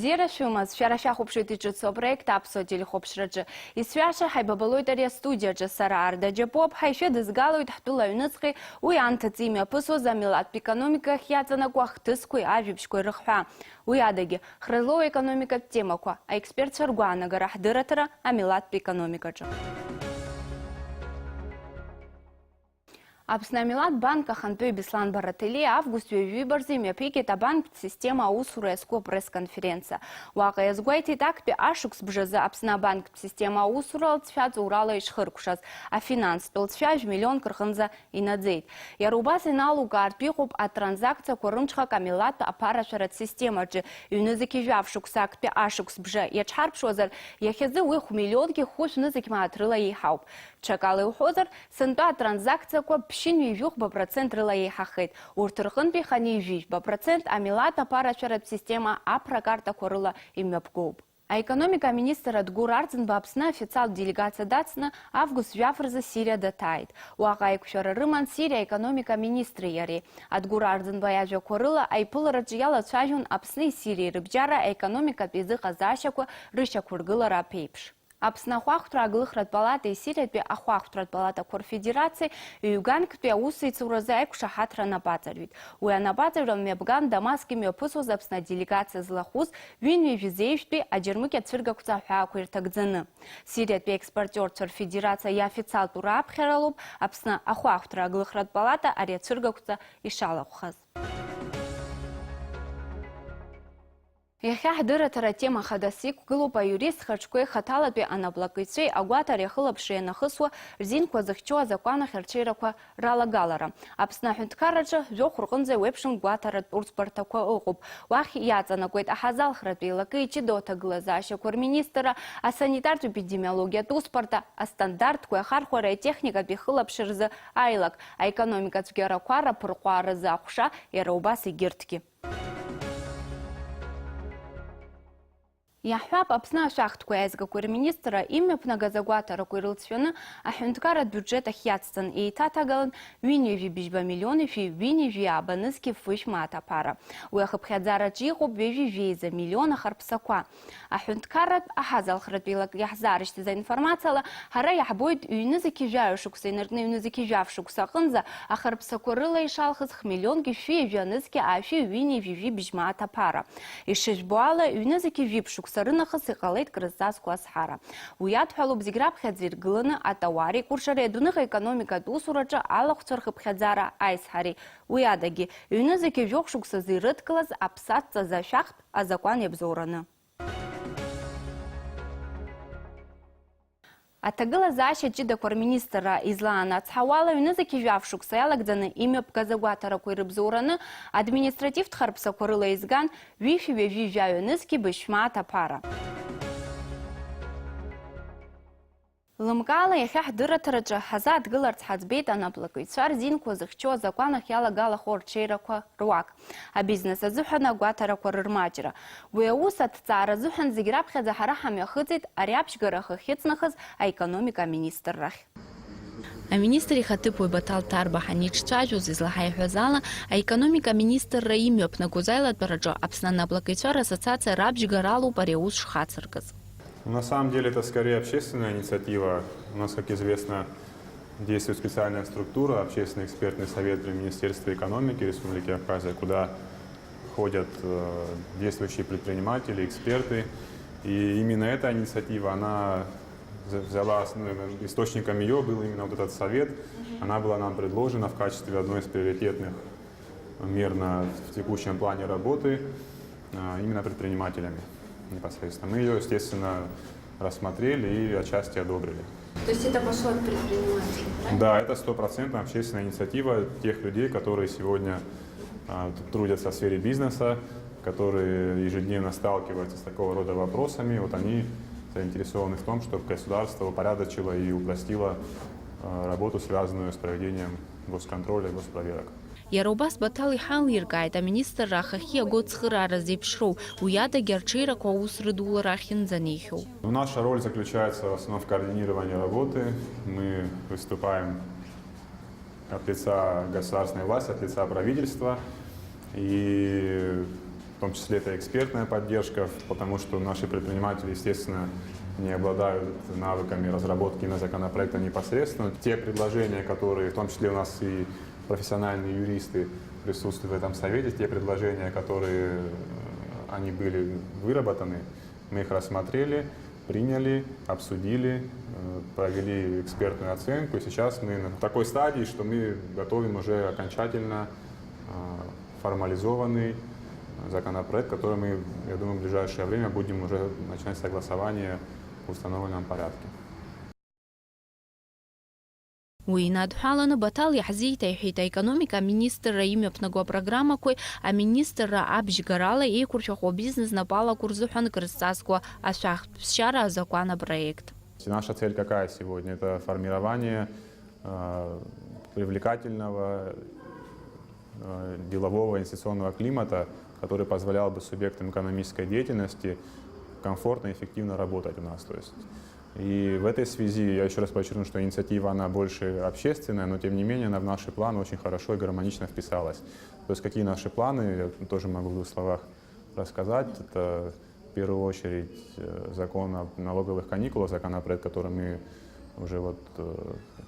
Зира шумаз шараша хопшити со проект абсодили хопшраджи. И свяша хайбабалойдария студия джа сара арда джапоп хайше дызгалует хтула юнцхи уй антацимия пысо замилат экономика хьяцана куахтыскуй ажибшкуй рыхха. Уй адаги хрыло экономика тема куа, а эксперт шаргуана гарах дыратара амилат экономика джа. Апснамилат банка хантуй Беслан Баратели август виборзи мепикета банк система усуреско пресс-конференция. Уака язгуайти так пи ашукс бжеза апсна банк система усурал цфяз урала и шхыркушаз, а финанс пил цфяж миллион крханза и надзейт. Ярубасы налуга арпихуп а транзакция корымчха камилата апарашарат система джи юнызыки жавшуксак пи ашукс бже ячхарпшозар яхезы уих миллионки хуш нызыки маатрыла ейхауп. Чакалы ухозар сынтуа транзакция ко пшин вижух ба процент рыла ейхахет. Уртырхын пихани виж ба процент амилата парашарат система апракарта корыла имяпгоп. А экономика министра Дгур Ардзен бапсна официал делегация датсна август вяфрза Сирия датает. Уака экушара рыман Сирия экономика министры яри. Адгур Ардзен баяжа корыла айпыл раджияла цважун апсны Сирии рыбджара экономика пизыха зашаку рыша кургылара пейпш. Апсна хуахтра аглыхрат палата и Сирия пе ахуахтрат палата Корфедерации и Юганк пе усы цураза экуша хатра на базарвит. Уя на базарвит мебган дамаски мепусу запсна делегация злахуз винви визеев пе аджермыке цвирга куца хуакуир тагдзаны. Сирия пе экспортер Корфедерация и официал тура апхералуп апсна ахуахтра аглыхрат палата аре цвирга куца и шалахуаз. Яхя дыратара тема хадасик глупа юрист хачкой хаталапи анаблакыцей агуатар яхылапшие нахысуа рзинква захчуа законах эрчейраква ралагалара. Апсна хюнткараджа жох рухынзе вебшин гуатарат урцпартаква угуб. Вахи яцанакует ахазал храпи лакычи дота глазаща корминистра, а санитарт эпидемиология туспарта, а стандарт куя хархуара и техника пихылапширза айлак, а экономика цгераквара пуркуара захуша и раубасы гиртки. Яхвап апсна шахтку язга кур-министра имя пнагазагуатара куйрылцвена, а хюнткарат бюджета хьяцтан и татагалан виневи бижба миллионы фи виневи абанызки фышмата пара. Уяхабхядзара чиху бежи вейза миллиона харпсаква. А хюнткарат ахазал хратбилак яхзарышти за информацияла, хара яхбойт уйнызыки жаушукса, инертны уйнызыки жавшукса хынза, а харпсакурыла и шалхыз миллионки фи вянызки, а фи виневи бижмата пара. И шишбуала уйнызыки випшукса рынахыс иқалайт крызаску асхара. Уят халуб зиграб хадзир гылыны атавари куршаре дуныха экономика тусурача алахцархы пхадзара айсхари. Уядаги юнызыки жоқшукса зирыткалаз апсатца за шахт, а закон ебзораны. Атагыла заща чида корминистра излана цхавала юнызыки жавшукса ялагданы имя пказагуатара куйрыбзораны административ тхарпса курыла изган вифи вежи жаюнызки бышмата пара. Лымкала яхях дыратараджа хазат гыларц хазбейт анаблакуйцар зинку захчо законах ялагала хор чейраква руак. А бизнеса зухана гуатараква рырмаджира. Уяусат цара зухан зиграбха захарахам яхыцит арябшгараха хицнахаз, а экономика министррах. А министри хатыпуй батал тарба ханич чажуз излахай хвазала, а экономика министра имёп нагузайла параджо апсна наблакуйцар ассоциация рабжгаралу пареус шхацарказ. На самом деле это скорее общественная инициатива. У нас, как известно, действует специальная структура, общественный экспертный совет при Министерстве экономики Республики Абхазия, куда ходят действующие предприниматели, эксперты. И именно эта инициатива, она взяла, источником ее был именно вот этот совет. Она была нам предложена в качестве одной из приоритетных мер в текущем плане работы именно предпринимателями. Непосредственно. Мы ее, естественно, рассмотрели и отчасти одобрили. То есть это пошло от предпринимателей, правильно? Да, это 100% общественная инициатива тех людей, которые сегодня трудятся в сфере бизнеса, которые ежедневно сталкиваются с такого рода вопросами. Вот они заинтересованы в том, чтобы государство упорядочило и упростило работу, связанную с проведением госконтроля и госпроверок. Ярубас батали ханлиргайт, а министр рахахия год схырара зипшру, уяда герчира коус рыдула рахин за ниху. Наша роль заключается в основном в координировании работы. Мы выступаем от лица государственной власти, от лица правительства. И В том числе это экспертная поддержка, потому что наши предприниматели, естественно, не обладают навыками разработки на законопроекта непосредственно. Те предложения, которые, в том числе у нас и профессиональные юристы присутствуют в этом совете, те предложения, которые они были выработаны, мы их рассмотрели, приняли, обсудили, провели экспертную оценку. И сейчас мы на такой стадии, что мы готовим уже окончательно формализованный законопроект, который мы, я думаю, в ближайшее время будем уже начинать согласование в установленном порядке. Уинад Халана батал яхзита хита экономика министра имя пнагва программа кой, а министра Абжгарала и курчахо бизнес напала курзухан крысцаско, а шах пшара закона проект. Наша цель какая сегодня? Это формирование привлекательного делового инвестиционного климата, который позволял бы субъектам экономической деятельности комфортно и эффективно работать у нас. То есть, и в этой связи я еще раз подчеркну, что инициатива она больше общественная, но тем не менее она в наши планы очень хорошо и гармонично вписалась. То есть какие наши планы, я тоже могу в двух словах рассказать. Это в первую очередь закон о налоговых каникулах, законопроект, который мы уже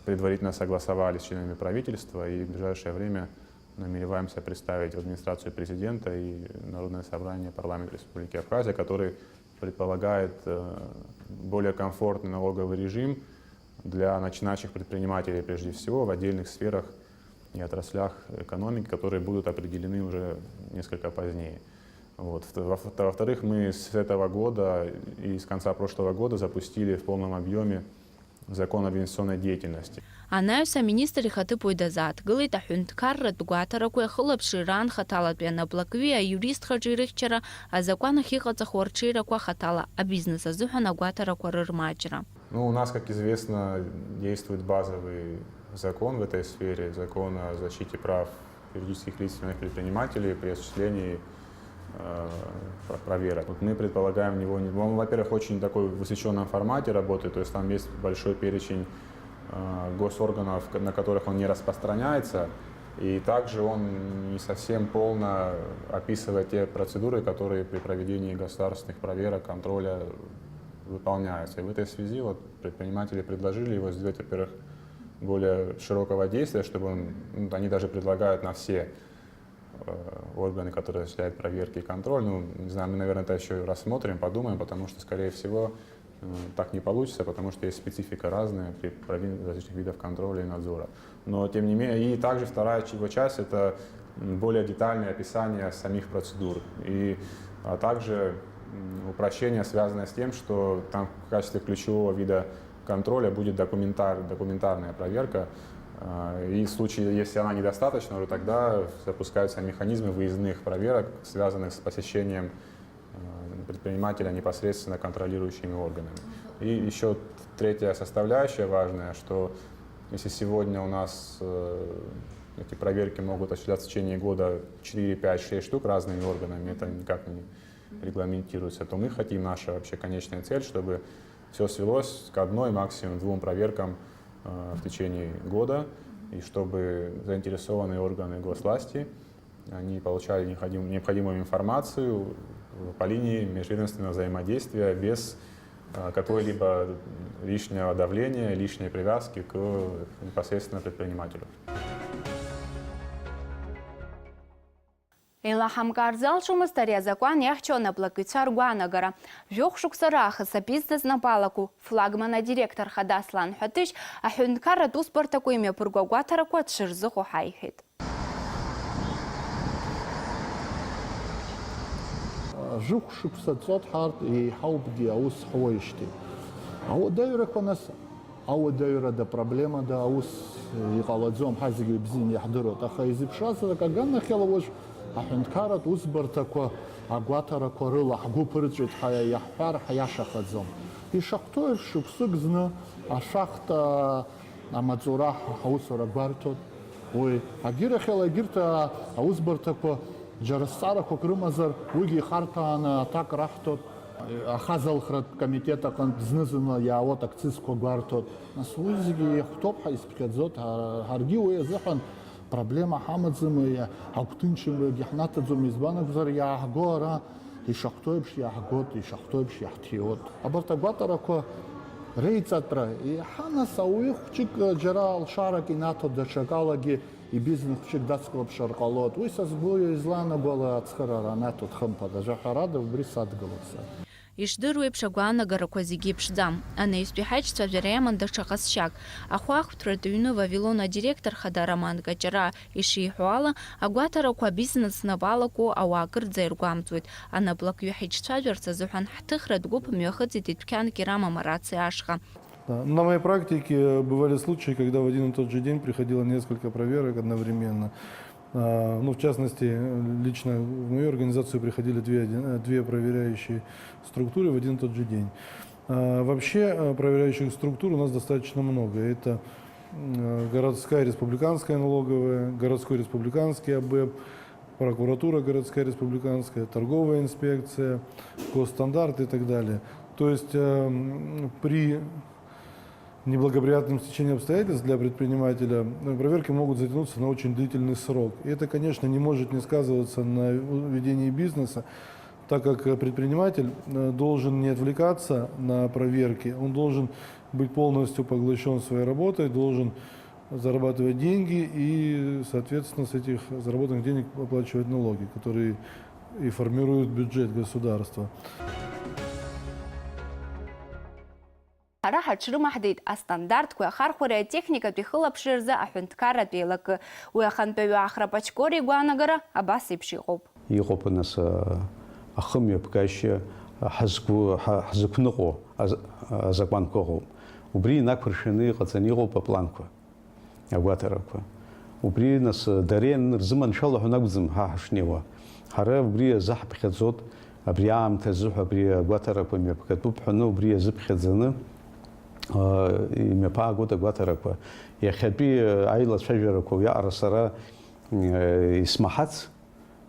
предварительно согласовали с членами правительства и в ближайшее время намереваемся представить в администрацию президента и Народное собрание парламента Республики Абхазия, который предполагает более комфортный налоговый режим для начинающих предпринимателей, прежде всего, в отдельных сферах и отраслях экономики, которые будут определены уже несколько позднее. Во-вторых, мы с этого года и с конца прошлого года запустили в полном объеме закон об инвестиционной деятельности. Анаюса министр хаты пойдазат. Галита хюнткарра дугатара кое хлоп ширан хатала пьяна плакви, а юрист хаджирихчара, а закон хихаца хорчира кое хатала, а бизнеса зухана гуатара кое рырмачера. У нас, как известно, действует базовый закон в этой сфере, закон о защите прав юридических лиц и предпринимателей при осуществлении проверок. Мы предполагаем в него, он, во-первых, очень такой в усеченном формате работает, то есть там есть большой перечень госорганов, на которых он не распространяется, и также он не совсем полно описывает те процедуры, которые при проведении государственных проверок, контроля выполняются. И в этой связи предприниматели предложили его сделать, во-первых, более широкого действия, чтобы они даже предлагают на все органы, которые осуществляют проверки и контроль. Не знаю, мы, наверное, это еще рассмотрим, подумаем, потому что, скорее всего, так не получится, потому что есть специфика разная при проведении различных видов контроля и надзора. Но, тем не менее, и также вторая его часть – это более детальное описание самих процедур. А также упрощение, связанное с тем, что там в качестве ключевого вида контроля будет документарная проверка. И в случае, если она недостаточна, то тогда запускаются механизмы выездных проверок, связанных с посещением предпринимателя непосредственно контролирующими органами. И еще третья составляющая важная, что если сегодня у нас эти проверки могут осуществляться в течение года 4, 5, 6 штук разными органами, это никак не регламентируется, то мы хотим, наша вообще конечная цель, чтобы все свелось к одной, максимум 2 проверкам в течение года, и чтобы заинтересованные органы госвласти они получали необходимую информацию по линии межведомственного взаимодействия без какой-либо лишнего давления, лишней привязки к непосредственно предпринимателю. Илахам Карзал шумастаря закон яхчона плаквицар гуанагара. Жох шуксараха бизнес на палаку. Флагмана директор Хадаслан Хатыш, а хюнкара ту спортаку имя пургуатара кот ширзуху хайхит. Жух шуксацот хард и хаубди аус хвоишти. А вот дайрах у нас, а вот дайра да проблема да аус и каладзом хазиги бзин яхдурот. А хайзипшаса как ганна хеловож. Ахунткарат узбартаква агуатараква рыла хгупырджит хая яхпар хаяшахадзом. И шахтор шуксыгзна, а шахта амадзура хаусора гвартот. Ой, агира хела гирта узбартаква джарасараква крымазар уги хартана так рахтот. Ахазалхрат комитета знызына я вот акцизко гвартот. Нас узги хтоп хайспикадзот харги уезахан проблема хамадзымы хактынчымы гихнатадзым избанак зар яхгора ишахтойбш яхгот ишахтойбш яхтиот абарта гватарако рейцатра и хана сауих чик джерал шарак инато дачагалаги и бизнес чик дацклап шаркалот уйсас бою излана была ацхарара нато тхампада жахарада в брисад галаса Ишдыру еиԥш агәаанагарақәа зегьы ԥшӡам. Анаҩстәи ҳаиҿцәажәара иаман даҽа ҟазшьак. Ахәаахәҭратә ҩны Вавилон адиректор хада Роман Каҷара ишиҳәо ала, агәаҭарақәа абизнес напалаку ауаа кырӡа иргәамҵуеит. Анаплакҩы ҳаиҿцәажәарц азыҳәан ҳҭыхратә гәыԥ мҩахыҵит идәқьанк ирамам арациа ашҟа. На моей практике бывали случаи, когда в один и тот же день приходило несколько проверок одновременно. Ну, в частности, лично в мою организацию приходили две проверяющие структуры в один и тот же день. Вообще проверяющих структур у нас достаточно много. Это городская республиканская налоговая, городской республиканский АБЭП, прокуратура городская республиканская, торговая инспекция, госстандарт и так далее. То есть при неблагоприятным стечением обстоятельств для предпринимателя проверки могут затянуться на очень длительный срок. И это, конечно, не может не сказываться на ведении бизнеса, так как предприниматель должен не отвлекаться на проверки, он должен быть полностью поглощен своей работой, должен зарабатывать деньги и, соответственно, с этих заработанных денег оплачивать налоги, которые и формируют бюджет государства. Ҳара ҳаҽрымаҳдеит астандартқәа ахархәареи атехникатәи хылаԥшреи рзы аҳәынҭқарратә еилакы. Уи ахантәаҩы Ахра Паҷкори игәаанагара абас еиԥш иҟоуп. Иҟоуп нас ахымҩаԥгашьа ҳзықәныҟәо азакәанқәа ыҟоуп. Убри инақәыршәаны иҟаҵаны иҟоуп апланқәа, агәаҭарақәа. Убри нас дара рзыманшәалаҳәа акәӡам ҳа ҳашнеиуа. Ҳара убри азаҳԥхьаӡоит, абри аамҭа азыҳәа абри агәаҭарақәа мҩаԥгатәуп ҳәаны убри азыԥхьаӡаны имҩаԥаагоит агәаҭарақәа. Иахьатәи аилацәажәарақәа уиаҟара сара исмаҳац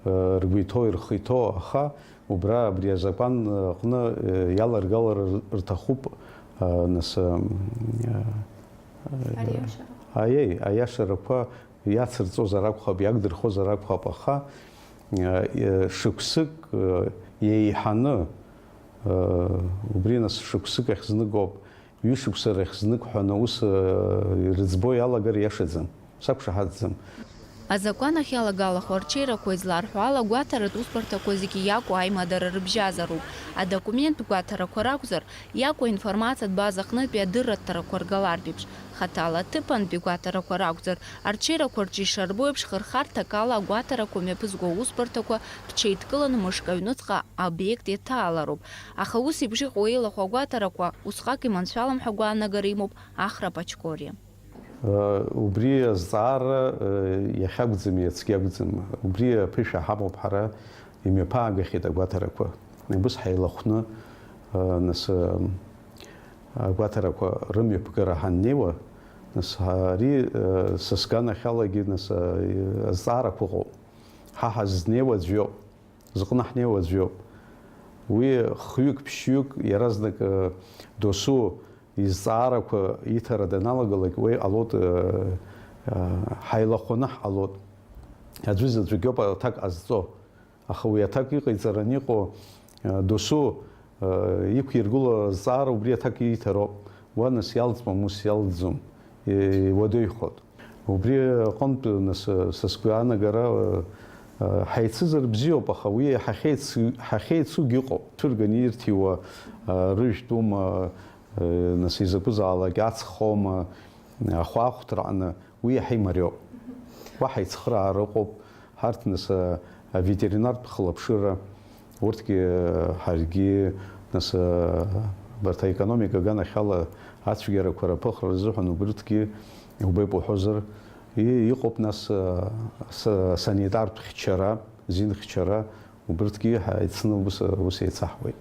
ргәы иҭоу ирхы иҭоу аха убра абри азакәан аҟны иаларгалара рҭахуп нас аиашарақәа иацырҵозар акәхап, иагдырхозар акәхап, аха шықәсык еиҳаны убри нас шықәсык ахь знык-ауп, ҩышықәса рахь знык ҳәаны ус ирыӡбо иалагар иашаӡам, сақәшаҳаҭӡам. Азакәан ахь иалагалахо арҽеирақәа изларҳәо ала гәаҭаратә усбарҭақәа зегьы иакәу аимадара рыбжьазароуп. Адокументтә гәаҭарақәа ракәзар, иакәу аинформациатә база аҟнытәи адырратарақәа ргалартә еиԥш, хаҭала аҭыԥантәи гәаҭарақәа ракәзар, арҽеирақәа рҿы ишарбо еиԥш хырхарҭак ала агәаҭарақәа мҩаԥызго аусбарҭақәа рҽеидкыланы мышк аҩныҵҟа аобиект иаҭаалароуп. Аха ус еиԥш иҟоу еилахәо агәаҭарақәа усҟак иманшәалам ҳәа агәаанагара имоуп Ахра Паҷкори. Убри азҵаара иахьакәӡам, иацгьы акәӡам. Убри аԥышәа ҳамоуп ҳара имҩаԥаагахьеит агәаҭарақәа. Ибыс ҳаилахәны нас агәаҭарақәа рымҩаԥгара ҳаннеиуа, нас ари са сганахьалагьы нас азҵаарақәа ыҟоуп. Ҳа ҳазнеиуа аӡәоуп, зыҟны ҳнеиуа аӡәоуп. Уи хҩык, ԥшьҩык иаразнак досу изҵаарақәа иҭара даналагалак, уи ҟалоит ҳаилахәаны ҳҟалоит. Аӡәызаҵәык ауп аҭак ҟазҵо. Аха уи аҭак иҟаиҵараны иҟоу досу иқәиргыло азҵаара убри аҭак ииҭароуп. Уа нас иалҵуам, ус иалҵӡом, иуадаҩхоит. Убри аҟнытә нас са сгәаанагара ҳаицызар бзиоуп, аха уи ҳахьеицугьы ыҟоуп. Цәырганы ирҭиуа рыжәтәума, нас изакәызаалак аҵхома, ахәаахәҭраҟны, уи иаҳа имариоуп. Уаҳа ицхыраара ыҟоуп. Ҳарҭ нас аветеринартә хылаԥшыра, урҭгьы ҳаргьы нас барҭ аекономика аганахьала ацәгьарақәа раԥыхра рзыҳәан убырҭгьы иубеит уҳәозар, иҟоуп нас санитартә хьчара, зинхьчара, убырҭгьы ҳаицны ус еицаҳуеит.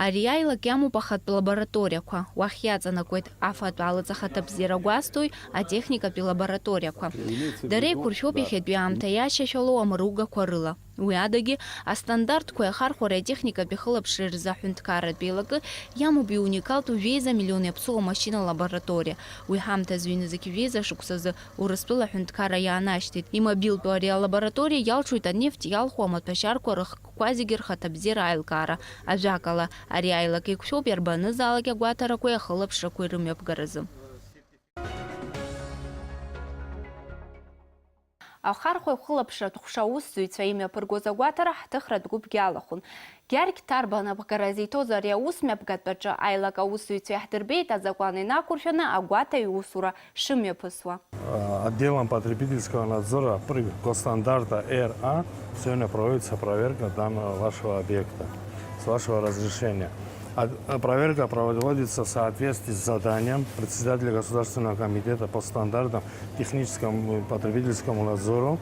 Ари аилак иамоуп ахатә лабораториақәа, уахь иаҵанакуеит афатә алыҵахаҭабзиара гәазҭои атехникатәи лабораториақәа. Дара еиқәыршәоуп иахьатәи аамҭа иашьашьало амругақәа рыла. Уи адаги астандарткқәа иахархәара атехникатә ихылаԥшра рзы аҳәынҭқарратә еилакы иамоуп иуникалтә виза миллион иаԥсоу амашьына лабораториа. Уи ҳамҭазы ҩынызқь виза шықәсазы Урыстәыла аҳәынҭқарра иаанашьҭит. Имобилтәу ари алабораториа иалшоит анефть иалху амаҭәашьарқәа рыхкқәа зегьы рхаҭабзиара аилкаара. Ажәакала, ари аилак еиқәшәоуп иарбанызаалак агәаҭарақәеи ахылаԥшрақәеи рымҩаԥгаразы. Ахархәа ихылаԥшратә ҟәша аусзуҩцәа имҩаԥыргоз агәаҭара ҳҭыхратә гәыԥгьы алахәын. Гьаргь Ҭарба напхгара зиҭоз ари аус мҩаԥгатәаҿы аилак аусзуҩцәа иаҳдырбеит азакәан инақәыршәаны агәаҭа иусура шымҩаԥысуа. Отделом потребительского надзора при госстандарта РА сегодня проводится проверка данного вашего объекта с вашего разрешения. Проверка проводится в соответствии с заданием председателя Государственного комитета по стандартам техническому и потребительскому надзору,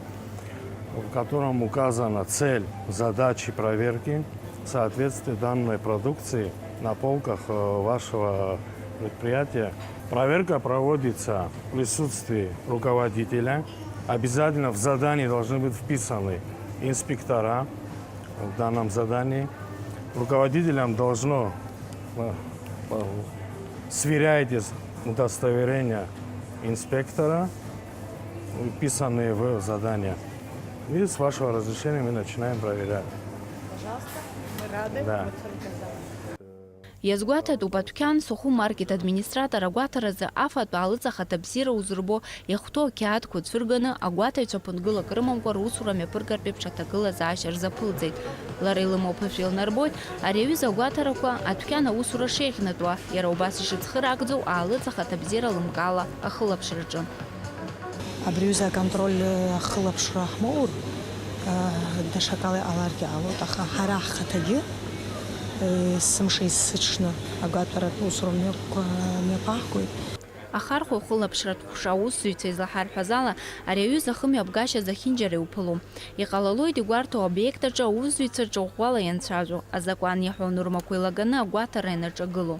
в котором указана цель задачи проверки соответствия данной продукции на полках вашего предприятия. Проверка проводится в присутствии руководителя. Обязательно в задании должны быть вписаны инспектора в данном задании. Руководителям должно сверяйте удостоверения инспектора, вписанные в задание. И с вашего разрешения мы начинаем проверять. Пожалуйста, мы рады. Да. Иазгәаҭатәуп адәқьан Сухум маркет администратор агәаҭаразы афатә алыҵахат абзиара узырбо иахәҭоу ақьаадқәа цәырганы агәаҭаҩцәа ԥынгылак рымамкәа русура мҩаԥыргартә еиԥш аҭагылазаашьа рзаԥылҵеит. Лара илымоу ԥышәа илнарбоит, ари аҩыза агәаҭарақәа адәқьан аусура шеиӷьнатәуа, иара убас ишыцхыраагӡоу аалыҵахат абзиара лымкаала ахылаԥшраҿы. Абри аҩыза аконтроль ахылаԥшра ҳмоур, даҽакала иҟаларгьы аха ҳара ҳхаҭагьы сымша исыҽны агәаҭаратә усура мҩаԥаҳгоит. Ахархәа ихылаԥшратә ҟәша аусзуҩцәа излаҳарҳәаз ала, ари аҩыза ахымҩаԥгашьа зехьынџьара иуԥылом. Иҟалалоит игәарҭо аобиект аҿы аусзуҩцәа рҿы ӷәӷәала ианцәажәо, азакәан иаҳәо нормақәа илаганы агәаҭара ианаҿагыло.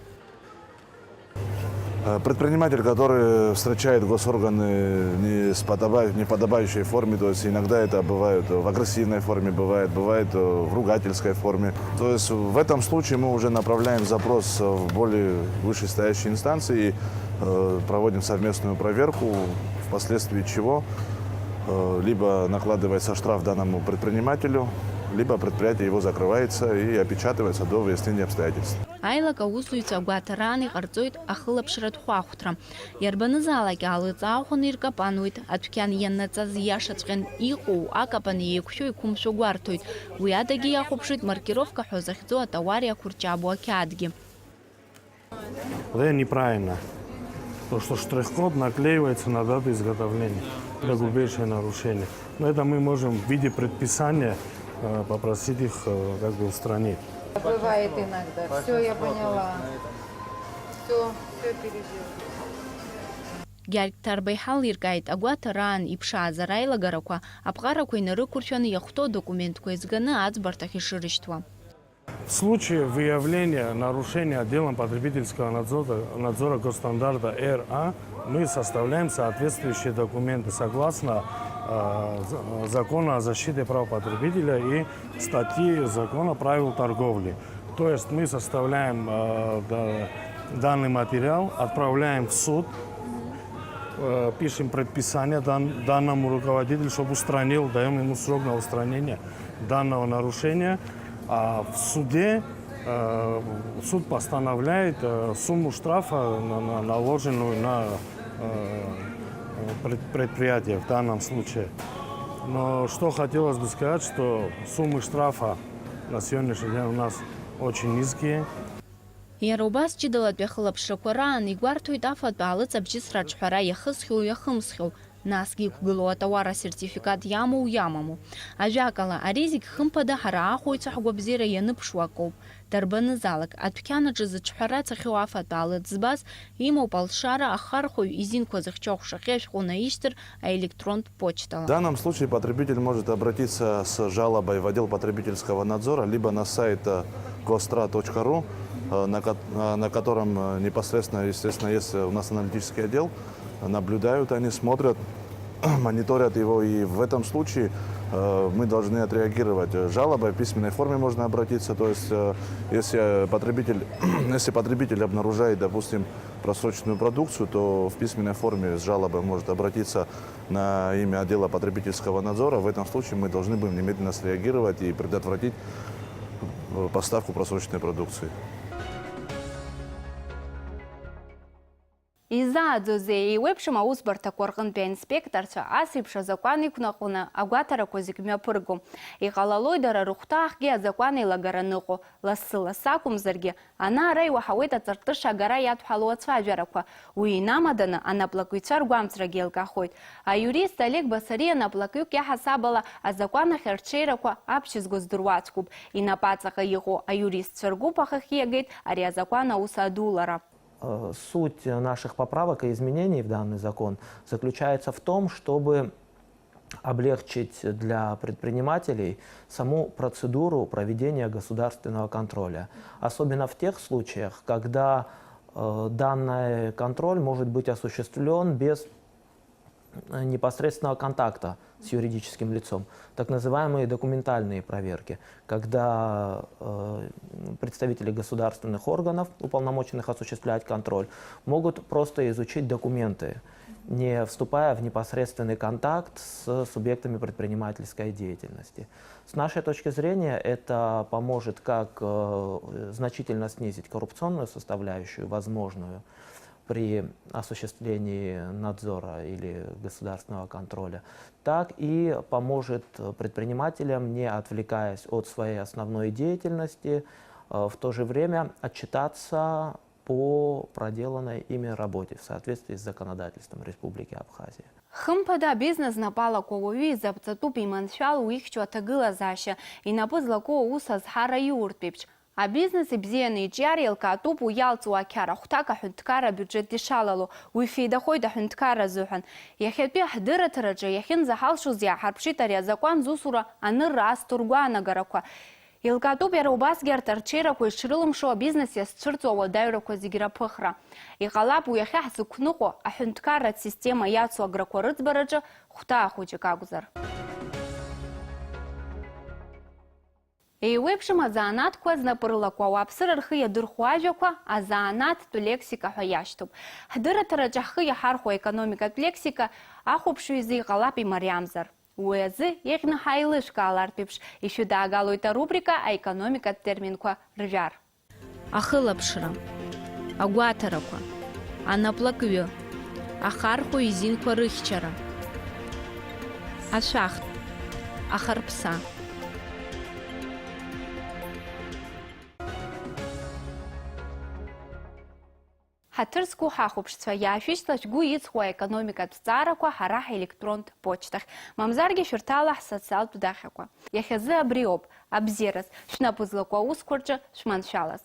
Предприниматель, который встречает госорганы не в неподобающей форме, то есть иногда это бывает в агрессивной форме, бывает в ругательской форме. То есть в этом случае мы уже направляем запрос в более вышестоящие инстанции и проводим совместную проверку, впоследствии чего либо накладывается штраф данному предпринимателю, либо предприятие его закрывается и опечатывается до выяснения обстоятельств. Аилак аусзуҩцәа агәаҭараан иҟарҵоит ахылаԥшратә хәаахәҭра. Иарбанызаалак аалыҵ-аахәаны иркапануеит, адәқьан ианнаҵаз иашаҵәҟьан иҟоу акапан еиқәшәо иқәымшәо гәарҭоит. Уи адагьы иахәаԥшит маркировка ҳәа захьӡу атауар иақәырҷабу ақьаадгьы. Это неправильно. То, что штрих-код наклеивается на дату изготовления. Это грубейшее нарушение. Но это мы можем в виде предписания попросить их устранить. Бывает иногда. Все, я поняла. Все переделала. Гьаргь Ҭарба иҳалиркааит агәаҭараан иԥшаазар аилагарақәа аԥҟарақәа инарықәыршәаны иахәҭоу документқәа еизганы аӡбарҭахь ишырышьҭуа. В случае выявления нарушения отделом потребительского надзора госстандарта РА мы составляем соответствующие документы согласно закона о защите прав потребителя и статьи закона правил торговли. То есть мы составляем данный материал, отправляем в суд, пишем предписание данному руководителю, чтобы устранил, даем ему срок на устранение данного нарушения. А в суде суд постановляет сумму штрафа, наложенную на предприятие в данном случае. Но что хотелось бы сказать, что суммы штрафа на сегодняшний день у нас очень низкие. Иара убас ҷыдалатәи ахылаԥшрақәа раан игәарҭоит афатә аалыҵабжьысра аҿҳәара иахысхьоу иахымсхьоу, насгьы иқәгылоу атауар асертификат иамоу. Ажәакала, ари зегь хымԥада ҳара аахәаҩцәа ҳгәабзиара ианыԥшуа акоуп. Дарбанызаалак, адәқьан аҿы зыҿҳәара цахьоу афатә аалыҵ збаз имоуп алшара ахархәаҩ изинқәа зыхьчо ҟәшаҟьы ашәҟәы наишьҭыр аэлектронтә почтала. В данном случае потребитель может обратиться с жалобой в отдел потребительского надзора, либо на сайт gostra.ru, на котором непосредственно, естественно, есть у нас аналитический отдел. Наблюдают, они смотрят, мониторят его, и в этом случае мы должны отреагировать. Жалобой в письменной форме можно обратиться, то есть если потребитель обнаружает, допустим, просроченную продукцию, то в письменной форме с жалобой может обратиться на имя отдела потребительского надзора. В этом случае мы должны будем немедленно среагировать и предотвратить поставку просроченной продукции. Изааӡози еиуеиԥшым аусбарҭақәа рҟынтәи аинспекторцәа асеиԥш азакәан иқәнаҟәаны агәаҭарақәа зегь мҩаԥыргом. Иҟалалоит дара рыхәҭаахгьы азакәан еилагараны ыҟоу. Лассы-лассы акәымзаргьы, ана-ара иуаҳауеит аҵарҭыша агара иадҳәалоу ацәажәарақәа. Уи инамаданы анаплакыҩцәа ргәамҵрагьы еилкаахоит. Аиурист Олег Басариа наплакҩык иаҳасабала азакәан ахь арҽеирақәа аԥшьызго здыруацкуп. Инапы аҵаҟа иҟоу аиуристцәа ргәыԥ ахахь иагеит ари азакәан аус адулара. Суть наших поправок и изменений в данный закон заключается в том, чтобы облегчить для предпринимателей саму процедуру проведения государственного контроля. Особенно в тех случаях, когда данный контроль может быть осуществлен без непосредственного контакта с юридическим лицом, так называемые документальные проверки, когда представители государственных органов, уполномоченных осуществлять контроль, могут просто изучить документы, не вступая в непосредственный контакт с субъектами предпринимательской деятельности. С нашей точки зрения это поможет как значительно снизить коррупционную составляющую, возможную, при осуществлении надзора или государственного контроля, так и поможет предпринимателям, не отвлекаясь от своей основной деятельности, в то же время отчитаться по проделанной ими работе в соответствии с законодательством Республики Абхазия. Хымԥада абизнес напалақәа уаҩы изаԥҵатәуп иманшәало ихьчо аҭагылазаашьа, инапы злаку аус азҳара иуртәеиԥш. Абизнес ибзианы иҿиар еилкаатәуп уи иалҵуа ақьара хәҭак аҳәынҭқарра абиуџьет ишалало, уи феидахоит аҳәынҭқарра азыҳәан. Иахьатәи ҳдырраҭараҿы иахьынӡаҳалшоз иааҳарԥшит ари азакәан зусура анырра асту ргәаанагарақәа. Еилкаатәуп иара убасгьы арҭ арҽеирақәа ишрылымшо абизнес иазцәырҵуа ауадаҩрақәа зегь раԥыхра. Иҟалап уи иахьа ҳзықәныҟәо аҳәынҭқарратә система иацу аграқәа рыӡбараҿы хәҭаа хәыҷык акәзар. Еиуеиԥшым азаанатқәа знапы рылакуа ауааԥсыра рхы иадырхәо ажәақәа азаанаттә лексика ҳәа иашьҭоуп. Ҳдырраҭараҿы ҳхы иаҳархәо аекономикатә лексика ахәаԥшҩы изы иҟалап имариамзар. Уи азы иӷьны ҳаилышәкаалартә еиԥш ишәыдаагалоит арубрика аекономикатә терминқәа ржәар. Ахылаԥшра, агәаҭарақәа, анаплакҩы, ахархәо изинқәа рыхьчара, ашәахтә, ахарԥса. Ҳаҭыр зқәу ҳахәаԥшцәа, иаашәышьҭла шәгәы иҵхуа аекономикатә ҵаарақәа ҳара ҳаелектронтә почтахь, мамзаргьы шәырҭала ҳсоциалтә дахьақәа. Иахьазы абри ауп, абзиараз, шәнапы злаку аусқәа рҿы шәманшәалаз.